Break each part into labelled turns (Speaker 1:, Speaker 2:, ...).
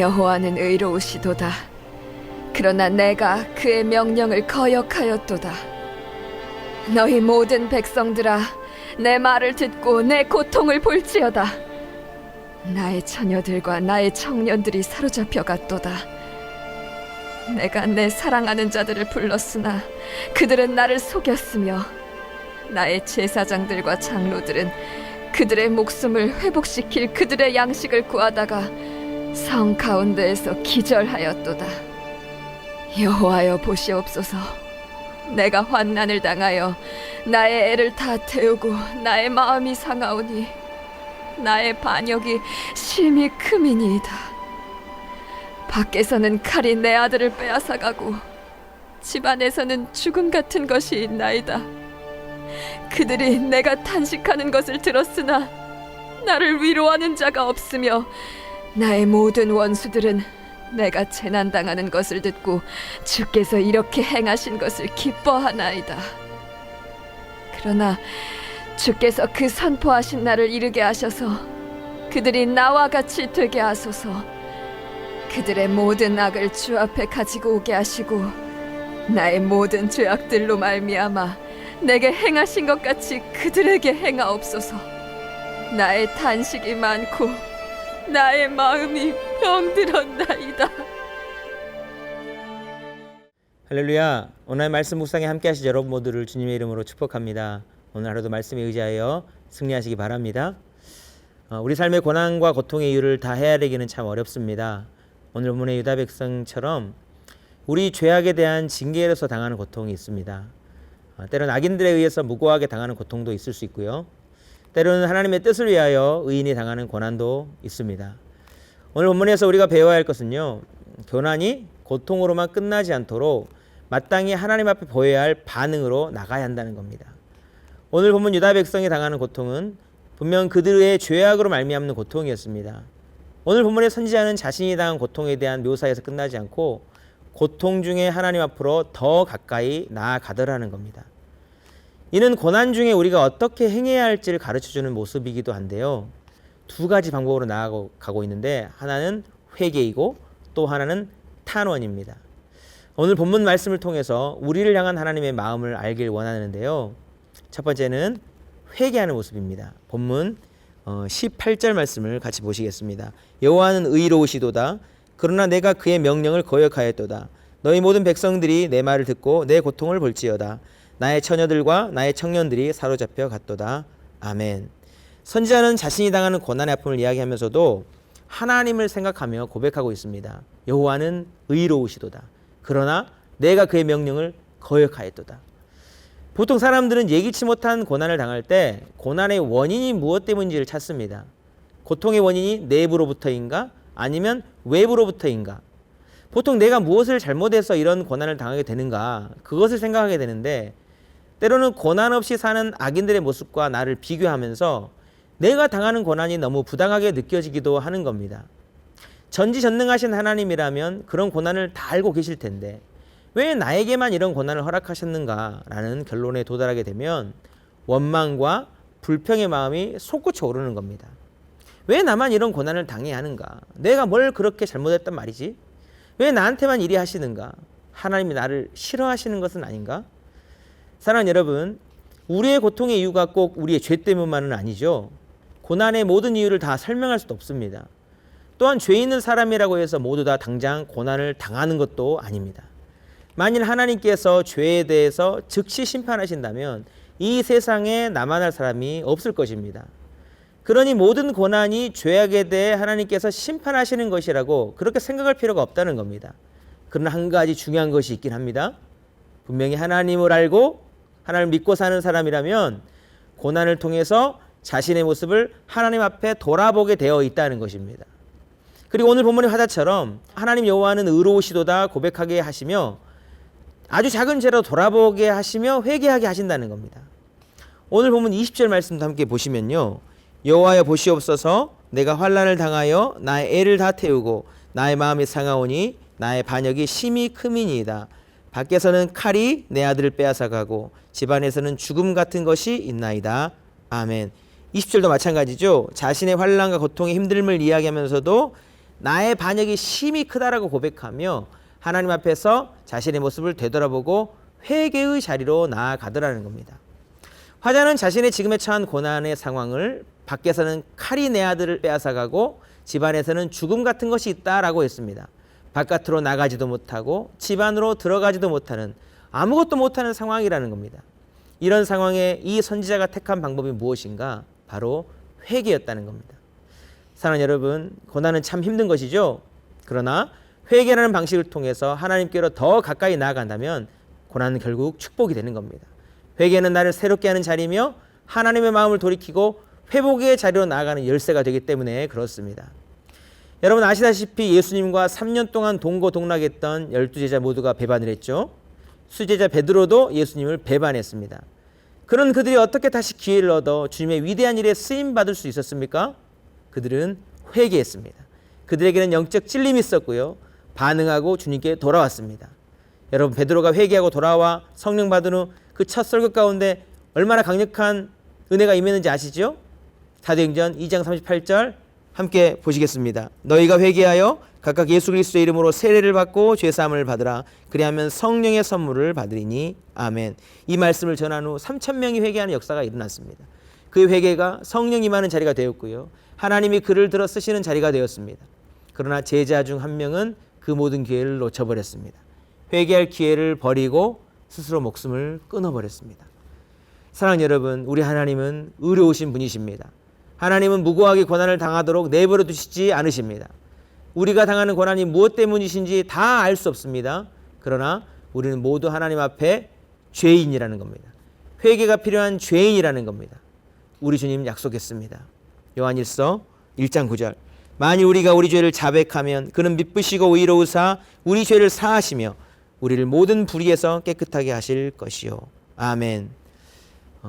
Speaker 1: 여호와는 의로우시도다. 그러나 내가 그의 명령을 거역하였도다. 너희 모든 백성들아, 내 말을 듣고 내 고통을 볼지어다. 나의 처녀들과 나의 청년들이 사로잡혀 갔도다. 내가 내 사랑하는 자들을 불렀으나 그들은 나를 속였으며, 나의 제사장들과 장로들은 그들의 목숨을 회복시킬 그들의 양식을 구하다가 성 가운데에서 기절하였도다. 여호와여 보시옵소서. 내가 환난을 당하여 나의 애를 다 태우고 나의 마음이 상하오니 나의 반역이 심히 크미니이다. 밖에서는 칼이 내 아들을 빼앗아가고 집안에서는 죽음 같은 것이 있나이다. 그들이 내가 탄식하는 것을 들었으나 나를 위로하는 자가 없으며, 나의 모든 원수들은 내가 재난당하는 것을 듣고 주께서 이렇게 행하신 것을 기뻐하나이다. 그러나 주께서 그 선포하신 날을 이르게 하셔서 그들이 나와 같이 되게 하소서. 그들의 모든 악을 주 앞에 가지고 오게 하시고 나의 모든 죄악들로 말미암아 내게 행하신 것 같이 그들에게 행하옵소서. 나의 탄식이 많고 나의 마음이 병들었나이다.
Speaker 2: 할렐루야. 오늘 말씀 묵상에 함께 하실 여러분 모두를 주님의 이름으로 축복합니다. 오늘 하루도 말씀에 의지하여 승리하시기 바랍니다. 우리 삶의 고난과 고통의 이유를 다 헤아리기는 참 어렵습니다. 오늘 본문의 유다 백성처럼 우리 죄악에 대한 징계로서 당하는 고통이 있습니다. 때로는 악인들에 의해서 무고하게 당하는 고통도 있을 수 있고요. 때로는 하나님의 뜻을 위하여 의인이 당하는 고난도 있습니다. 오늘 본문에서 우리가 배워야 할 것은요, 고난이 고통으로만 끝나지 않도록 마땅히 하나님 앞에 보여야 할 반응으로 나가야 한다는 겁니다. 오늘 본문 유다 백성이 당하는 고통은 분명 그들의 죄악으로 말미암는 고통이었습니다. 오늘 본문의 선지자는 자신이 당한 고통에 대한 묘사에서 끝나지 않고 고통 중에 하나님 앞으로 더 가까이 나아가더라는 겁니다. 이는 고난 중에 우리가 어떻게 행해야 할지를 가르쳐주는 모습이기도 한데요. 두 가지 방법으로 나아가고 있는데, 하나는 회개이고 또 하나는 탄원입니다. 오늘 본문 말씀을 통해서 우리를 향한 하나님의 마음을 알길 원하는데요. 첫 번째는 회개하는 모습입니다. 본문 18절 말씀을 같이 보시겠습니다. 여호와는 의로우시도다. 그러나 내가 그의 명령을 거역하였도다. 너희 모든 백성들이 내 말을 듣고 내 고통을 볼지어다. 나의 처녀들과 나의 청년들이 사로잡혀 갔도다. 아멘. 선지자는 자신이 당하는 고난의 아픔을 이야기하면서도 하나님을 생각하며 고백하고 있습니다. 여호와는 의로우시도다. 그러나 내가 그의 명령을 거역하였도다. 보통 사람들은 예기치 못한 고난을 당할 때 고난의 원인이 무엇 때문인지를 찾습니다. 고통의 원인이 내부로부터인가 아니면 외부로부터인가? 보통 내가 무엇을 잘못해서 이런 고난을 당하게 되는가, 그것을 생각하게 되는데, 때로는 고난 없이 사는 악인들의 모습과 나를 비교하면서 내가 당하는 고난이 너무 부당하게 느껴지기도 하는 겁니다. 전지전능하신 하나님이라면 그런 고난을 다 알고 계실 텐데 왜 나에게만 이런 고난을 허락하셨는가라는 결론에 도달하게 되면 원망과 불평의 마음이 솟구쳐 오르는 겁니다. 왜 나만 이런 고난을 당해야 하는가? 내가 뭘 그렇게 잘못했단 말이지? 왜 나한테만 이리 하시는가? 하나님이 나를 싫어하시는 것은 아닌가? 사랑하는 여러분, 우리의 고통의 이유가 꼭 우리의 죄 때문만은 아니죠. 고난의 모든 이유를 다 설명할 수도 없습니다. 또한 죄 있는 사람이라고 해서 모두 다 당장 고난을 당하는 것도 아닙니다. 만일 하나님께서 죄에 대해서 즉시 심판하신다면 이 세상에 남아날 사람이 없을 것입니다. 그러니 모든 고난이 죄악에 대해 하나님께서 심판하시는 것이라고 그렇게 생각할 필요가 없다는 겁니다. 그러나 한 가지 중요한 것이 있긴 합니다. 분명히 하나님을 알고 하나님을 믿고 사는 사람이라면 고난을 통해서 자신의 모습을 하나님 앞에 돌아보게 되어 있다는 것입니다. 그리고 오늘 본문의 화자처럼 하나님 여호와는 의로우시도다 고백하게 하시며 아주 작은 죄라도 돌아보게 하시며 회개하게 하신다는 겁니다. 오늘 본문 20절 말씀도 함께 보시면요, 여호와여 보시옵소서. 내가 환난을 당하여 나의 애를 다 태우고 나의 마음이 상하오니 나의 반역이 심히 크미니이다. 밖에서는 칼이 내 아들을 빼앗아가고 집안에서는 죽음 같은 것이 있나이다. 아멘. 20절도 마찬가지죠. 자신의 환난과 고통의 힘듦을 이야기하면서도 나의 반역이 심히 크다라고 고백하며 하나님 앞에서 자신의 모습을 되돌아보고 회개의 자리로 나아가더라는 겁니다. 화자는 자신의 지금에 처한 고난의 상황을 밖에서는 칼이 내 아들을 빼앗아가고 집안에서는 죽음 같은 것이 있다라고 했습니다. 바깥으로 나가지도 못하고 집 안으로 들어가지도 못하는 아무것도 못하는 상황이라는 겁니다. 이런 상황에 이 선지자가 택한 방법이 무엇인가? 바로 회개였다는 겁니다. 사랑하는 여러분, 고난은 참 힘든 것이죠. 그러나 회개라는 방식을 통해서 하나님께로 더 가까이 나아간다면 고난은 결국 축복이 되는 겁니다. 회개는 나를 새롭게 하는 자리며 하나님의 마음을 돌이키고 회복의 자리로 나아가는 열쇠가 되기 때문에 그렇습니다. 여러분 아시다시피 예수님과 3년 동안 동고동락했던 12제자 모두가 배반을 했죠. 수제자 베드로도 예수님을 배반했습니다. 그런 그들이 어떻게 다시 기회를 얻어 주님의 위대한 일에 쓰임받을 수 있었습니까? 그들은 회개했습니다. 그들에게는 영적 찔림이 있었고요. 반응하고 주님께 돌아왔습니다. 여러분 베드로가 회개하고 돌아와 성령 받은 후 그 첫 설교 가운데 얼마나 강력한 은혜가 임했는지 아시죠? 사도행전 2장 38절 함께 보시겠습니다. 너희가 회개하여 각각 예수 그리스도의 이름으로 세례를 받고 죄사함을 받으라. 그리하면 성령의 선물을 받으리니 아멘. 이 말씀을 전한 후 3,000명이 회개하는 역사가 일어났습니다. 그 회개가 성령 임하는 자리가 되었고요. 하나님이 그를 들어 쓰시는 자리가 되었습니다. 그러나 제자 중 한 명은 그 모든 기회를 놓쳐버렸습니다. 회개할 기회를 버리고 스스로 목숨을 끊어버렸습니다. 사랑하는 여러분, 우리 하나님은 의로우신 분이십니다. 하나님은 무고하게 고난을 당하도록 내버려 두시지 않으십니다. 우리가 당하는 고난이 무엇 때문이신지 다 알 수 없습니다. 그러나 우리는 모두 하나님 앞에 죄인이라는 겁니다. 회개가 필요한 죄인이라는 겁니다. 우리 주님 약속했습니다. 요한일서 1장 9절 만일 우리가 우리 죄를 자백하면 그는 미쁘시고 의로우사 우리 죄를 사하시며 우리를 모든 불의에서 깨끗하게 하실 것이요. 아멘.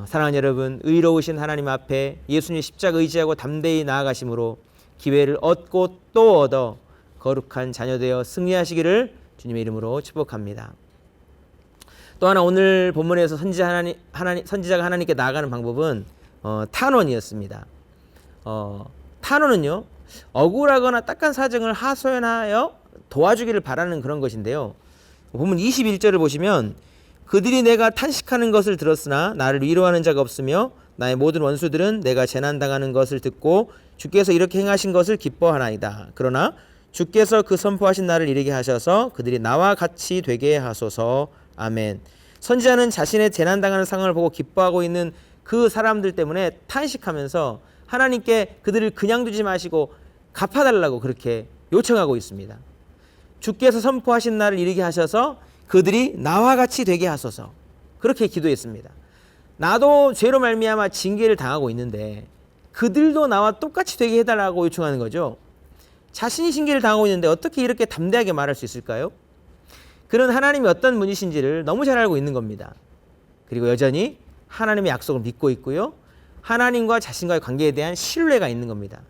Speaker 2: 사랑하는 여러분, 의로우신 하나님 앞에 예수님 십자가 의지하고 담대히 나아가심으로 기회를 얻고 또 얻어 거룩한 자녀 되어 승리하시기를 주님의 이름으로 축복합니다. 또 하나 오늘 본문에서 선지자가 하나님께 나아가는 방법은 탄원이었습니다. 탄원은요, 억울하거나 딱한 사정을 하소연하여 도와주기를 바라는 그런 것인데요. 본문 21절을 보시면 그들이 내가 탄식하는 것을 들었으나 나를 위로하는 자가 없으며 나의 모든 원수들은 내가 재난당하는 것을 듣고 주께서 이렇게 행하신 것을 기뻐하나이다. 그러나 주께서 그 선포하신 날을 이르게 하셔서 그들이 나와 같이 되게 하소서. 아멘. 선지자는 자신의 재난당하는 상황을 보고 기뻐하고 있는 그 사람들 때문에 탄식하면서 하나님께 그들을 그냥 두지 마시고 갚아달라고 그렇게 요청하고 있습니다. 주께서 선포하신 날을 이르게 하셔서 그들이 나와 같이 되게 하소서. 그렇게 기도했습니다. 나도 죄로 말미암아 징계를 당하고 있는데 그들도 나와 똑같이 되게 해달라고 요청하는 거죠. 자신이 징계를 당하고 있는데 어떻게 이렇게 담대하게 말할 수 있을까요? 그는 하나님이 어떤 분이신지를 너무 잘 알고 있는 겁니다. 그리고 여전히 하나님의 약속을 믿고 있고요. 하나님과 자신과의 관계에 대한 신뢰가 있는 겁니다.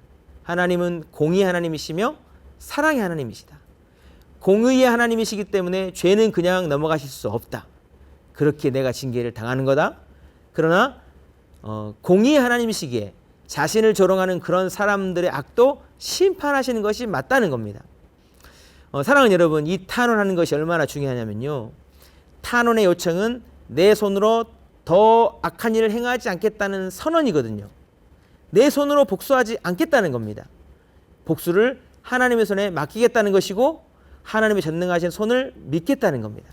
Speaker 2: 하나님은 공의의 하나님이시며 사랑의 하나님이시다. 공의의 하나님이시기 때문에 죄는 그냥 넘어가실 수 없다. 그렇게 내가 징계를 당하는 거다. 그러나 공의의 하나님이시기에 자신을 조롱하는 그런 사람들의 악도 심판하시는 것이 맞다는 겁니다. 사랑하는 여러분, 이 탄원하는 것이 얼마나 중요하냐면요. 탄원의 요청은 내 손으로 더 악한 일을 행하지 않겠다는 선언이거든요. 내 손으로 복수하지 않겠다는 겁니다. 복수를 하나님의 손에 맡기겠다는 것이고 하나님의 전능하신 손을 믿겠다는 겁니다.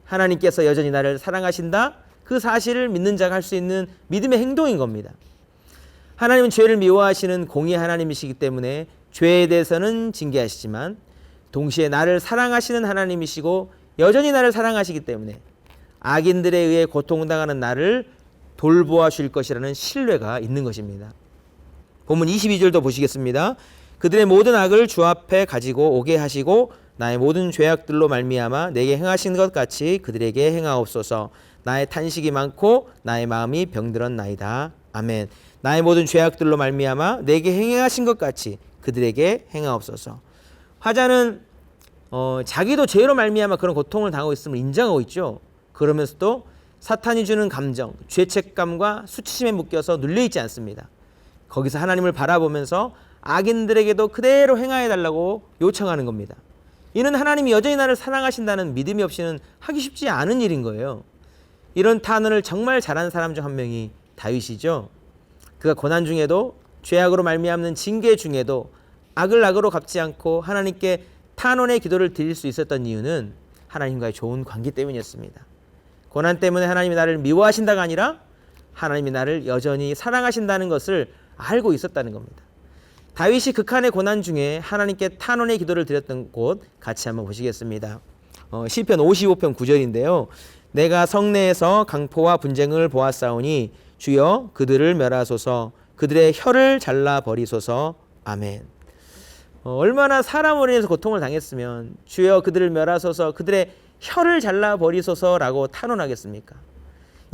Speaker 2: 하나님께서 여전히 나를 사랑하신다. 그 사실을 믿는 자가 할 수 있는 믿음의 행동인 겁니다. 하나님은 죄를 미워하시는 공의의 하나님이시기 때문에 죄에 대해서는 징계하시지만 동시에 나를 사랑하시는 하나님이시고 여전히 나를 사랑하시기 때문에 악인들에 의해 고통당하는 나를 돌보아 주실 것이라는 신뢰가 있는 것입니다. 본문 22절도 보시겠습니다. 그들의 모든 악을 주 앞에 가지고 오게 하시고 나의 모든 죄악들로 말미암아 내게 행하신 것 같이 그들에게 행하옵소서. 나의 탄식이 많고 나의 마음이 병들었나이다. 아멘. 나의 모든 죄악들로 말미암아 내게 행하신 것 같이 그들에게 행하옵소서. 화자는 자기도 죄로 말미암아 그런 고통을 당하고 있음을 인정하고 있죠. 그러면서도 사탄이 주는 감정, 죄책감과 수치심에 묶여서 눌려있지 않습니다. 거기서 하나님을 바라보면서 악인들에게도 그대로 행하여 달라고 요청하는 겁니다. 이는 하나님이 여전히 나를 사랑하신다는 믿음이 없이는 하기 쉽지 않은 일인 거예요. 이런 탄원을 정말 잘하는 사람 중 한 명이 다윗이죠. 그가 고난 중에도 죄악으로 말미암는 징계 중에도 악을 악으로 갚지 않고 하나님께 탄원의 기도를 드릴 수 있었던 이유는 하나님과의 좋은 관계 때문이었습니다. 고난 때문에 하나님이 나를 미워하신다가 아니라 하나님이 나를 여전히 사랑하신다는 것을 알고 있었다는 겁니다. 다윗이 극한의 고난 중에 하나님께 탄원의 기도를 드렸던 곳 같이 한번 보시겠습니다. 시편 55편 9절인데요. 내가 성내에서 강포와 분쟁을 보았사오니 주여 그들을 멸하소서, 그들의 혀를 잘라버리소서. 아멘. 얼마나 사람으로 인해서 고통을 당했으면 주여 그들을 멸하소서, 그들의 혀를 잘라버리소서라고 탄원하겠습니까?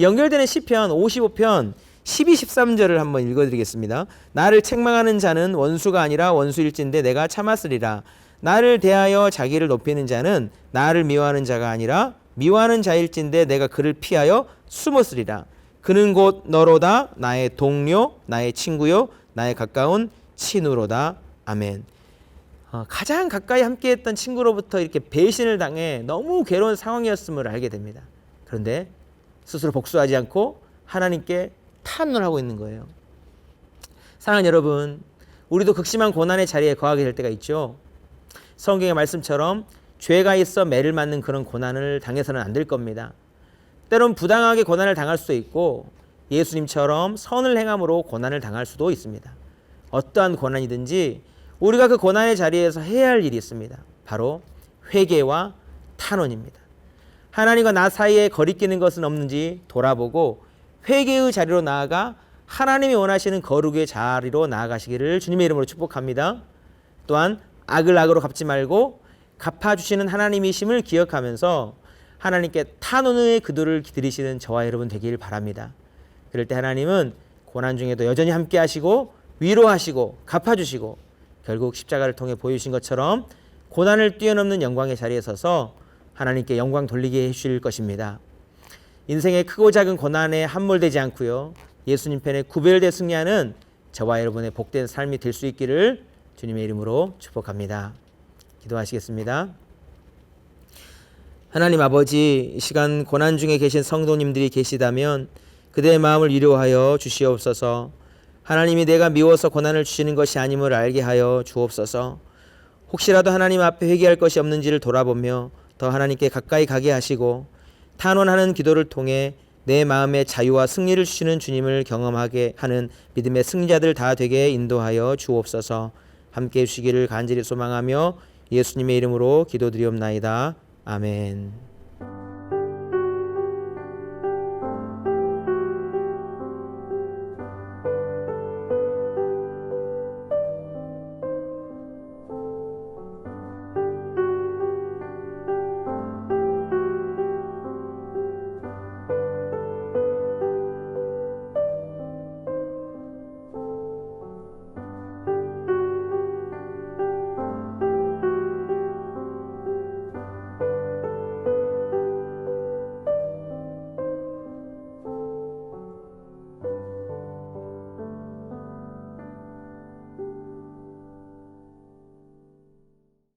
Speaker 2: 연결되는 시편 55편 12, 13절을 한번 읽어드리겠습니다. 나를 책망하는 자는 원수가 아니라 원수일진데 내가 참았으리라. 나를 대하여 자기를 높이는 자는 나를 미워하는 자가 아니라 미워하는 자일진데 내가 그를 피하여 숨었으리라. 그는 곧 너로다, 나의 동료, 나의 친구요, 나의 가까운 친우로다. 아멘. 가장 가까이 함께했던 친구로부터 이렇게 배신을 당해 너무 괴로운 상황이었음을 알게 됩니다. 그런데 스스로 복수하지 않고 하나님께 탄원을 하고 있는 거예요. 사랑하는 여러분, 우리도 극심한 고난의 자리에 거하게 될 때가 있죠. 성경의 말씀처럼 죄가 있어 매를 맞는 그런 고난을 당해서는 안 될 겁니다. 때론 부당하게 고난을 당할 수도 있고 예수님처럼 선을 행함으로 고난을 당할 수도 있습니다. 어떠한 고난이든지 우리가 그 고난의 자리에서 해야 할 일이 있습니다. 바로 회개와 탄원입니다. 하나님과 나 사이에 거리끼는 것은 없는지 돌아보고 회개의 자리로 나아가 하나님이 원하시는 거룩의 자리로 나아가시기를 주님의 이름으로 축복합니다. 또한 악을 악으로 갚지 말고 갚아주시는 하나님이심을 기억하면서 하나님께 탄원의 기도를 드리시는 저와 여러분 되길 바랍니다. 그럴 때 하나님은 고난 중에도 여전히 함께 하시고 위로하시고 갚아주시고 결국 십자가를 통해 보여주신 것처럼 고난을 뛰어넘는 영광의 자리에 서서 하나님께 영광 돌리게 해주실 것입니다. 인생의 크고 작은 고난에 함몰되지 않고요, 예수님 편에 구별되어 승리하는 저와 여러분의 복된 삶이 될 수 있기를 주님의 이름으로 축복합니다. 기도하시겠습니다. 하나님 아버지, 이 시간 고난 중에 계신 성도님들이 계시다면 그들의 마음을 위로하여 주시옵소서. 하나님이 내가 미워서 고난을 주시는 것이 아님을 알게 하여 주옵소서. 혹시라도 하나님 앞에 회개할 것이 없는지를 돌아보며 더 하나님께 가까이 가게 하시고 탄원하는 기도를 통해 내 마음의 자유와 승리를 주시는 주님을 경험하게 하는 믿음의 승리자들 다 되게 인도하여 주옵소서. 함께해 주시기를 간절히 소망하며 예수님의 이름으로 기도드리옵나이다. 아멘.